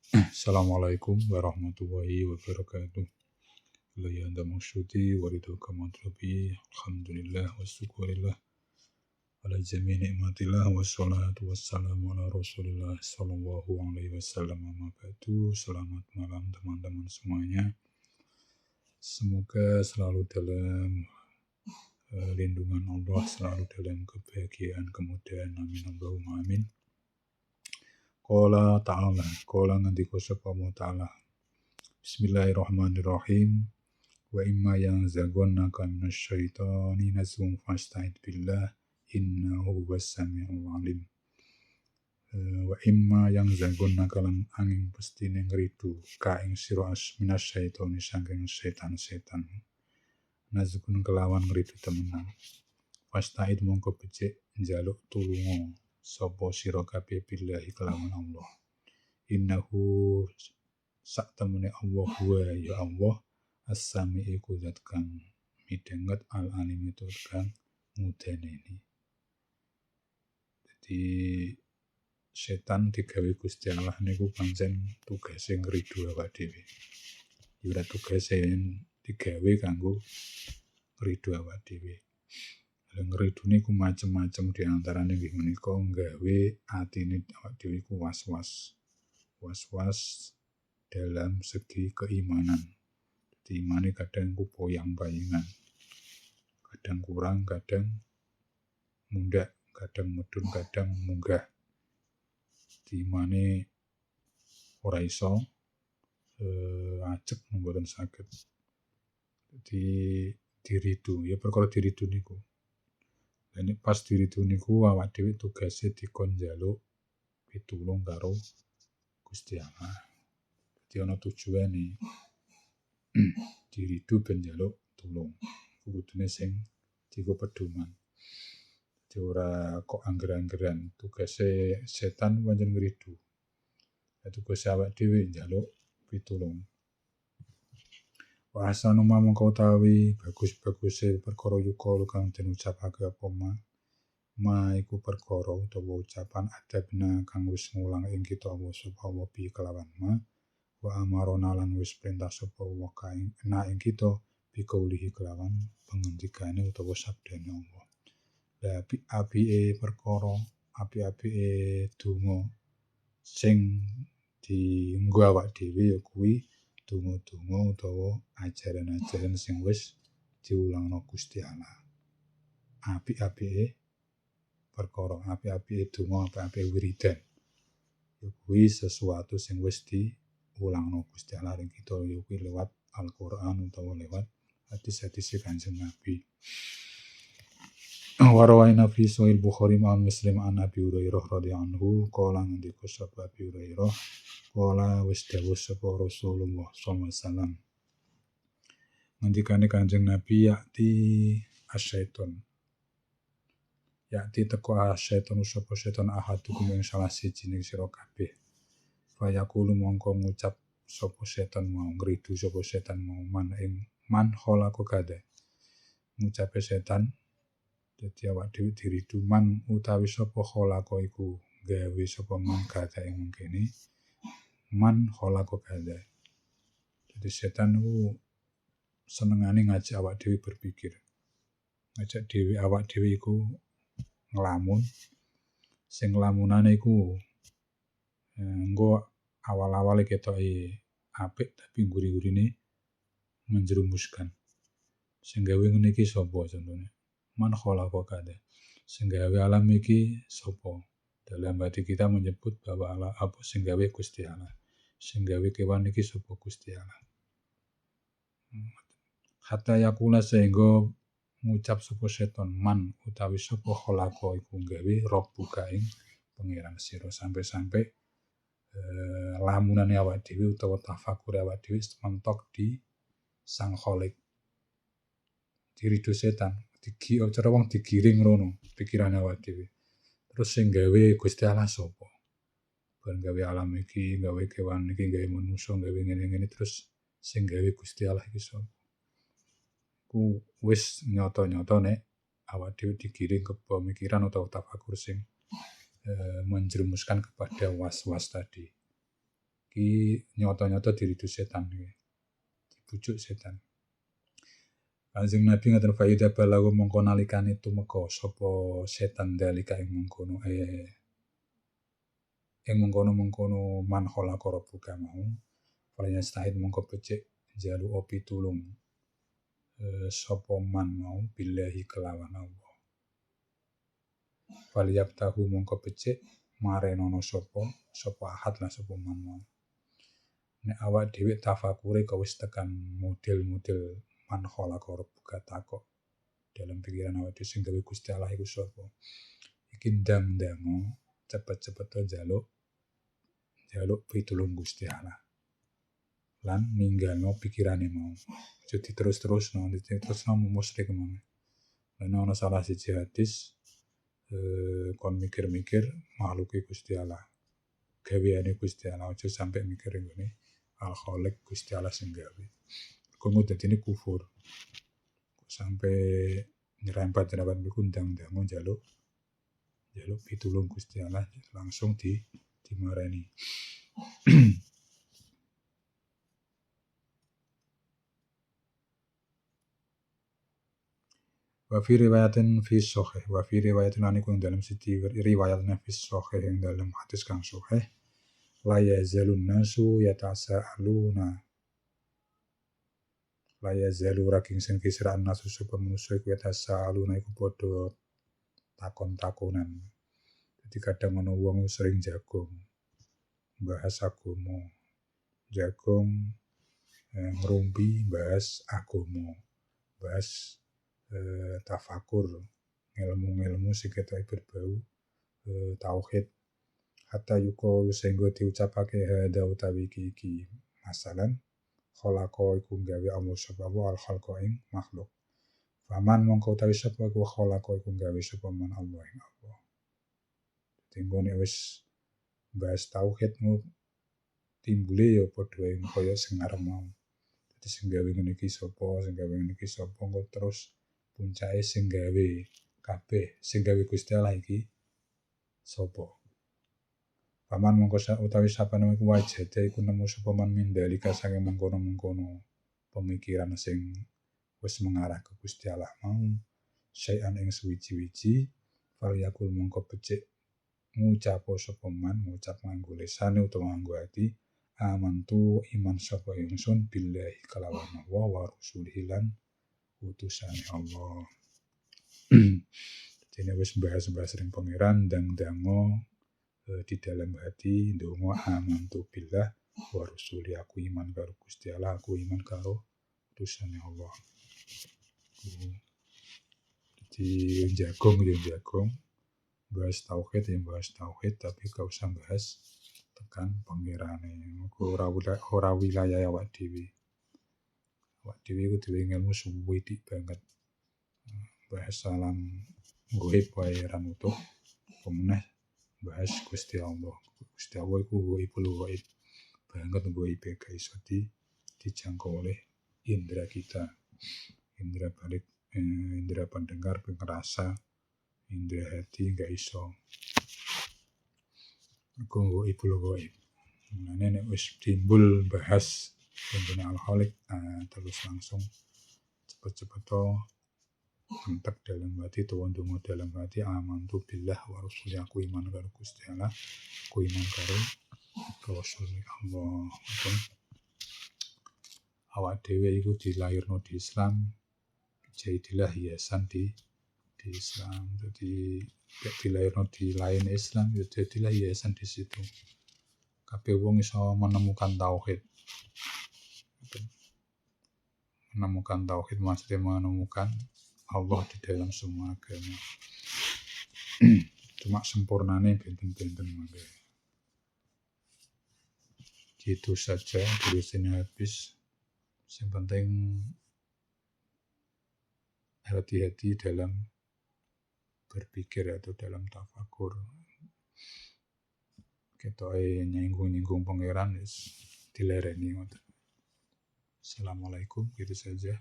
Assalamualaikum warahmatullahi wabarakatuh. Layanda maksudi wariduka matlabi. Alhamdulillah wa syukurillah. Ala jami ni'matillah wassalatu wassalamu ala rasulillah sallallahu alaihi wasallam. Amma ba'du. Selamat malam teman-teman semuanya. Semoga selalu dalam lindungan Allah, selalu dalam kebahagiaan, kemudahan. Amin Allahumma amin. Qala ta'ala, qala ngendika sapa ta'ala. Bismillahirrahmanirrahim. Wa imma yanzaghannaka minasyaitani nazghun fasta'id billah innahu huwas samiul alim. Wa imma yanzaghannaka lan angin pestine ngridu ka ing sira minasyaitani saking setan-setan. Nazghun kelawan ngridu temenan. Fasta'id mongko becik njaluk tulunga sapa sira kabeh billahi kelawan Allah. Innahu sak temene Allah wa ya Allah as-sami iku zat kang midenget al-alim itu kang ngudaneni. Jadi setan digawe Gusti Allah niku pancen tugase ngridu awak dhewe. Ora tugase digawe kanggo ngridu awak dhewe. Ngridu niku macem-macem diantarane nggih menika nggawe atine awak dhewe iku was-was. Was-was dalam segi keimanan. Jadi imane kadang ku poyang-payingan. Kadang kurang, kadang mundak, kadang medun, kadang munggah. Jadi imane ora iso ajeg mboten saged. Jadi diridu, ya perkara diridu niku. Lan pas diridu niku awak dhewe tugase dikon njaluk pitulung karo Gusti Allah. Jadi ana tujuane diridu ben njaluk tulung. Kudune sing dienggo pedoman. Jadi ora kok angger-anggeran tugase setan pancen ngridu. Tugas awak dhewe njaluk pitulung. Wa asanu mongko utawi bagus-baguse perkara yuka kang den ucapake apa ma iku perkara utawa ucapan adabna kang wis ngulang ing kita Allah sapa bi kelawan ma wa amarona lan wis perintah sapa Allah kaing ing kita bikaulihi kelawan pengendikane utawa sabdane Allah. Lah apike perkara, apike donga sing dienggo awak dhewe ya kuwi donga-donga utawa ajaran-ajaran sing wis diulangno Gusti Allah. Apike perkara, apike donga, apike wiridan. Ya kuwi sesuatu sing wis diulangno Gusti Allah ing kita ya kuwi lewat Al-Qur'an utawa lewat hadis-hadis Kanjeng Nabi. Warawaina fi Sahih Bukhari ma Muslim an Abi Hurairah radhiyallahu anhu qala ngendika sapa Abi Hurairah qala wis dawuh sapa Rasulullah sallallahu alaihi wasallam. Ngendikane Kanjeng Nabi yakti asyaiton. Yakti teko asyaiton sapa setan ahadukum ing salah siji ning sira kabeh. Fayaqulu mongko ngucap sapa setan mau ngridu sapa setan mau man khalaqo kada. Ngucape setan dadi awak dhewe diridu man utawi sapa khalaqo iku gawe sapa man kada ing mengkene man khalaqo kada. Jadi setan niku senengane ngajak awak dhewe berpikir. Ngajak dhewe awak dhewe iku nglamun. Sing nglamunane iku engko awal-awale ketoke apik tapi guri-gurine menjerumuskan. Sing gawe ngene iki sapa contone? Man khalaqa kada. Sing gawe alam iki sapa? Dalam hati kita menyebut bahwa Allah apa sing gawe Gusti Allah. Sing gawe kewan iki sapa Gusti Allah. Hatta yakula sehingga ngucap sapa setan man utawi sapa khalaqa iku gawe rabbuka ing pangeran sira sampai-sampai lamunane awak dhewe utawa tafakur awak dhewe mentok di Sang Khalik. Diridu setan cara wong digiring rono pikirane awak dhewe. Terus sing gawe Gusti Allah sapa? Ben gawe alam iki, gawe kewan iki, gawe manusa, gawe ngene-ngene terus sing gawe Gusti Allah iki sapa? Ku wis nyata-nyata nek awak dhewe digiring ke pemikiran atau tafakur sing menjerumuskan kepada was-was tadi. iki nyoto-nyoto diridu setan iki. Dibujuk setan. Kanjeng Nabi ngaten fa idza balagu mongko nalikane tumeka sapa setan dalika ing mengkono man khalaqa rabbuka mau. Falanya stahid mongko becik jalu pitulung sapa man mau billahi kelawan Allah. Faliyab tahu mongko becik marenono sapa ahad lan sapa man mau. Nek awak dhewe tafakure kok wis tekan model-model man khalaqa rabbuka takok dalam pikiran awak dhewe sing gawe Gusti Allah iku sapa. Iki ndang-ndango cepet-cepet njaluk pitulung Gusti Allah. Lan ninggalno pikirane mau. Aja diterus-terusno musyrik mau. Lan ana salah siji hadis kon mikir-mikir makhluke Gusti Allah. Gaweane Gusti Allah aja sampe mikir ngene al-khaliq Gusti Allah sing gawe. Kok dadine kufur. Sampai nyerempet iku ndang-ndango njaluk pitulung Gusti Allah langsung dimarani. Wa fi riwayatin fi sahih wa fi riwayatin aniku dalam siji riwayatna fi sahih yang dalam hadis kang sahih la yazalun nasu yatasaaluna la yazalu raking sing kisraan nasu sapa manusa iku yatasaaluna iku padha takon-takonan. Jadi kadang ana wong sering jagong bahas agama, jagong ngrumpi bahas agama, bahas tafakur ilmu-ilmu sing ketok berbau tauhid hatta yuko sehingga diucapake hada utawi iki masalan khalaqa iku gawe Allah subhanahu al khalqa ing makhluk faman mongko utawi sapa iku khalaqa iku gawe sapa man Allah ing Allah tinggone wis bahas tauhid timbule ya padha ing kaya sing arep mau dadi sing gawe ngene iki sapa kok terus puncake sing gawe kabeh sing gawe Gusti Allah iki sapa paman mongko utawi sapa nemu iku wajah iku nemu sapa man mindalika saking mengkono-mengkono pemikiran sing wis mengarah ke Gusti Allah mau sayan ing suwiji-wiji fal yakul mongko becik ngucap sapa man ngucap nganggo lisane utawa nganggo ati amantu iman sapa ingsun billahi kalawan Allah wa rasulihi lan utusane Allah. Dene wis bahas-bahas ring pangeran ndang-ndango di dalam hati ndonga amantu billah wa rasuli aku iman karo Gusti Allah, aku iman karo utusane Allah. Jadi jagong bahas tauhid tapi gak usah bahas tekan pangerane. Ora wilayah awak dhewe. Awak dhewe kudu ilmu suwiti banget. Bahas alam goib wae ra nutup. Pemenah bahas Gusti Allah. Gusti Allah iku goib banget goib gak iso dijangkau oleh indera kita. Indera balik, indera pendengar, pengrasa, indera hati gak iso. Iku goib. Nah, nek wis timbul bahas tentang al-khaliq terus langsung cepet-cepet entek dalam hati ndonga dalam hati amantu billah wa rasuli aku iman karo Gusti Allah aku iman karo Rasul Allah. Awak dhewe iku dilairno di Islam jadilah hiasan di Islam. Jadi dilairno di lain Islam ya jadilah hiasan di situ. Kabeh wong iso menemukan tauhid. Maksudnya menemukan Allah di dalam semua agama. Cuma sempurnane benten-benten mangke. Gitu saja durasinya habis. Yang penting hati-hati dalam berpikir atau dalam tafakur. Ketoke nyinggung-nyinggung pangeran wis dilereni ngoten. Assalamualaikum, gitu saja.